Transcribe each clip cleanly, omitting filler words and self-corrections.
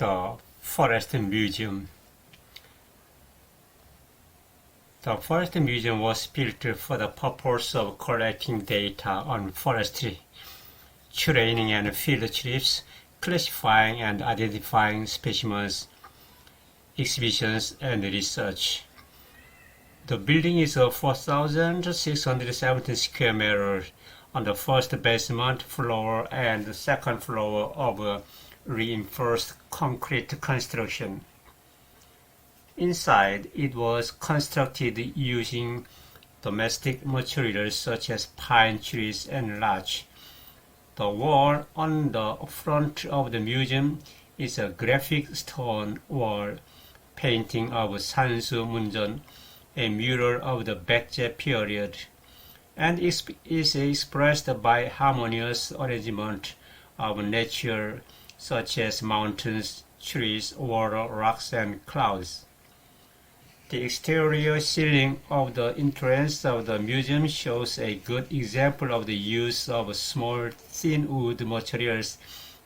The Forest Museum. The Forest Museum was built for the purpose of collecting data on forestry, training and field trips, classifying and identifying specimens, exhibitions, and research. The building is 4,670 square meters on the first basement floor and the second floor of a reinforced concrete construction. Inside, it was constructed using domestic materials such as pine trees and larch. The wall on the front of the museum is a graphic stone wall painting of Sansu Munjeon, a mural of the Baekje period, and is expressed by harmonious arrangement of nature such as mountains, trees, water, rocks, and clouds. The exterior ceiling of the entrance of the museum shows a good example of the use of small, thin wood materials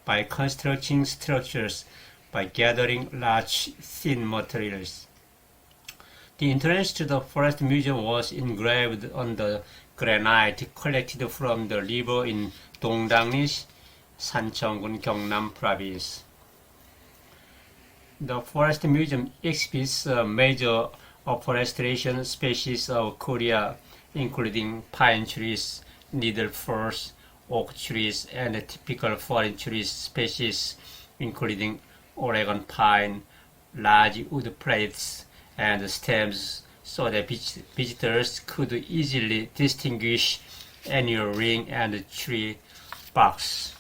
by constructing structures by gathering large, thin materials. The entrance to the Forest Museum was engraved on the granite collected from the river in Dongdang-ri, Sancheong-gun, Gyeongnam Province. The Forest Museum exhibits major afforestation species of Korea, including pine trees, needle firs, oak trees, and typical foreign tree species, including Oregon pine, large wood plates, and stems, so that visitors could easily distinguish annual ring and tree barks.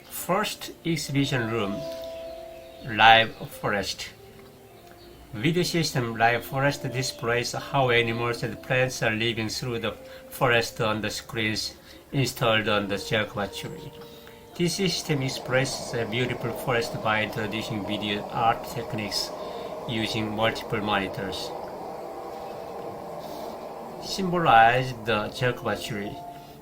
First exhibition room, Live Forest. Video system Live Forest displays how animals and plants are living through the forest on the screens installed on the Jacoba tree. This system expresses a beautiful forest by introducing video art techniques using multiple monitors. Symbolize the Jacoba tree.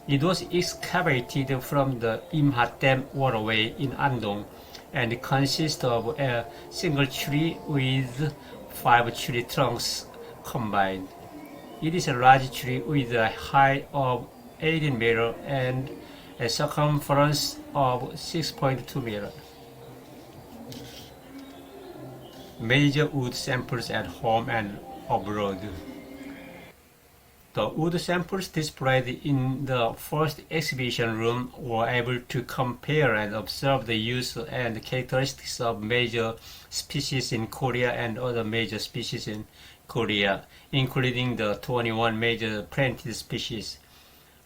It was excavated from the Imha Dam waterway in Andong and consists of a single tree with 5 tree trunks combined. It is a large tree with a height of 18 meters and a circumference of 6.2 meters. Major wood samples at home and abroad. The wood samples displayed in the first exhibition room were able to compare and observe the use and characteristics of major species in Korea and other major species in Korea, including the 21 major planted species.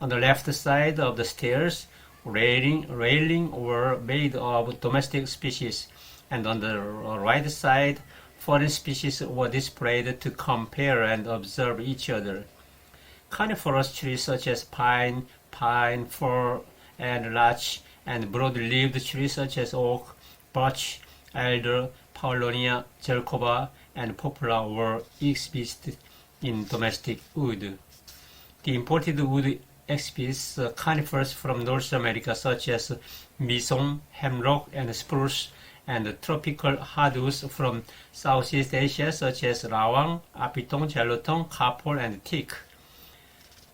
On the left side of the stairs, railing were made of domestic species, and on the right side, foreign species were displayed to compare and observe each other. Coniferous trees such as pine, fir, and larch, and broad-leaved trees such as oak, birch, alder, paulownia, jelkoba, and poplar were exhibited in domestic wood. The imported wood exhibits conifers from North America such as misong, hemlock, and spruce, and tropical hardwoods from Southeast Asia such as rawang, apitong, jalotong, kapol, and teak.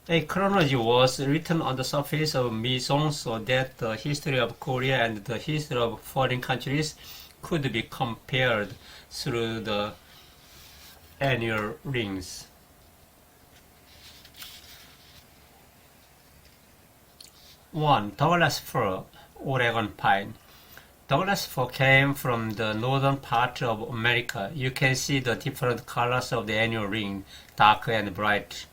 A chronology was written on the surface of misong so that the history of Korea and the history of foreign countries could be compared through the annual rings. 1. Douglas fir, Oregon pine. Douglas fir came from the northern part of America. You can see the different colors of the annual ring, dark and bright.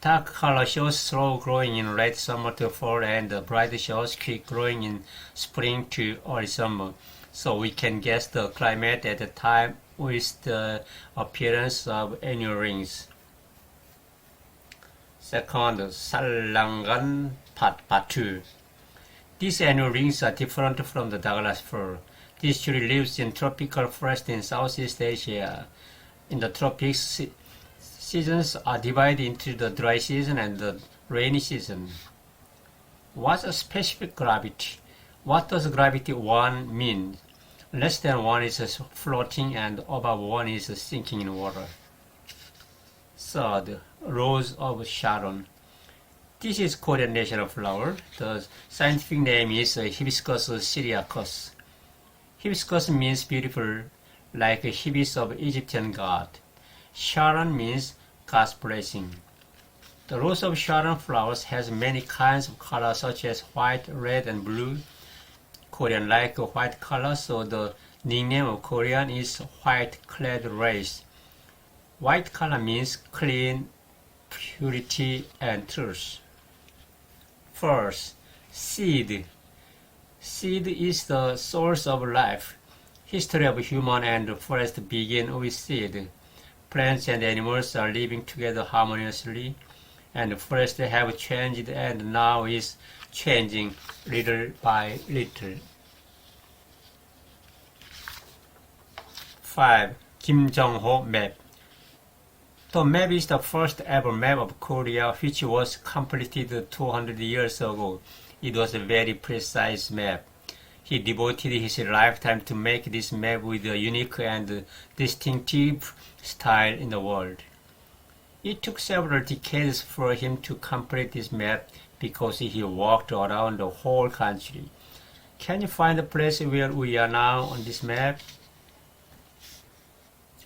Dark color shows slow growing in late summer to fall, and the bright shows quick growing in spring to early summer. So we can guess the climate at the time with the appearance of annual rings. Second, Salangan Batu. These annual rings are different from the Douglas fir. This tree lives in tropical forest in Southeast Asia. In the tropics, seasons are divided into the dry season and the rainy season. What's a specific gravity? What does gravity 1 mean? Less than 1 is floating and above 1 is sinking in water. Third, Rose of Sharon. This is Korean national flower. The scientific name is Hibiscus syriacus. Hibiscus means beautiful, like a hibis of Egyptian god. Sharon means God's blessing. The Rose of Sharon flowers has many kinds of colors such as white, red, and blue. Korean like a white color, so the nickname of Korean is Whiteclad Rice. White color means clean, purity, and truth. First, seed. Seed is the source of life. History of human and forest begin with seed. Plants and animals are living together harmoniously, and forests have changed and now is changing little by little. 5. Kim Jong-ho map. The map is the first ever map of Korea which was completed 200 years ago. It was a very precise map. He devoted his lifetime to make this map with a unique and distinctive style in the world. It took several decades for him to complete this map because he walked around the whole country. Can you find the place where we are now on this map?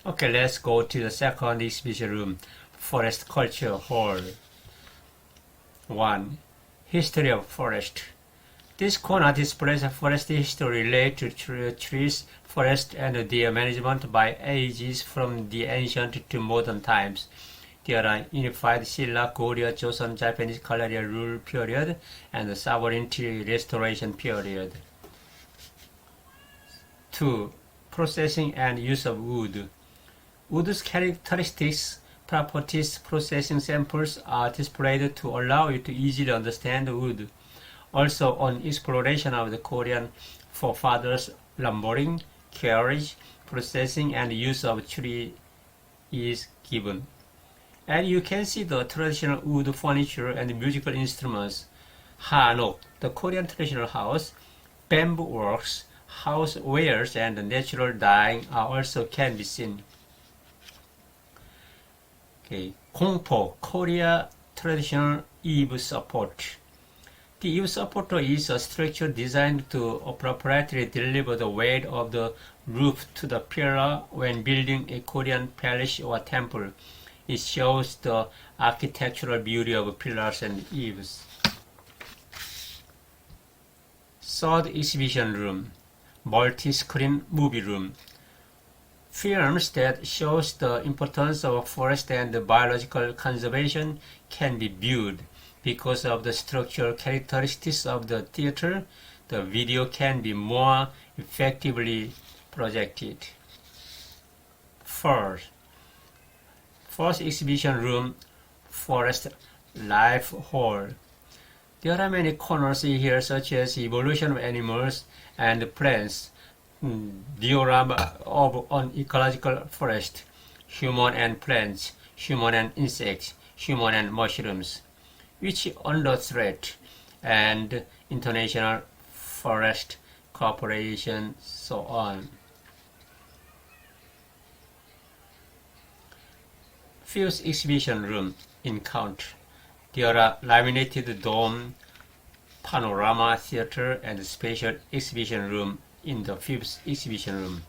Okay, let's go to the second exhibition room, Forest Culture Hall. 1. History of Forest. This corner displays forest history related to trees, forest, and their management by ages from the ancient to modern times. There are unified Silla, Goryeo, Joseon, Japanese colonial rule period, and the sovereignty restoration period. 2. Processing and use of wood. Wood's characteristics, properties, processing samples are displayed to allow you to easily understand wood. Also, on exploration of the Korean forefathers, lumbering, carriage, processing, and use of tree is given. And you can see the traditional wood furniture and musical instruments. Hanok, the Korean traditional house, bamboo works, housewares, and natural dyeing are also can be seen. Okay. Kongpo, Korea traditional eave support. The eave supporter is a structure designed to appropriately deliver the weight of the roof to the pillar when building a Korean palace or temple. It shows the architectural beauty of pillars and eaves. Third exhibition room, multi-screen movie room. Films that shows the importance of forest and biological conservation can be viewed. Because of the structural characteristics of the theater, the video can be more effectively projected. First exhibition room, Forest Life Hall. There are many corners here such as evolution of animals and plants, diorama of an ecological forest, human and plants, human and insects, human and mushrooms, which under threat, and international forest cooperation, so on. Fifth exhibition room, Encounter. There are laminated dome, panorama theater, and special exhibition room in the fifth exhibition room.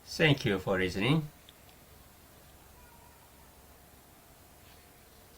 Thank you for listening.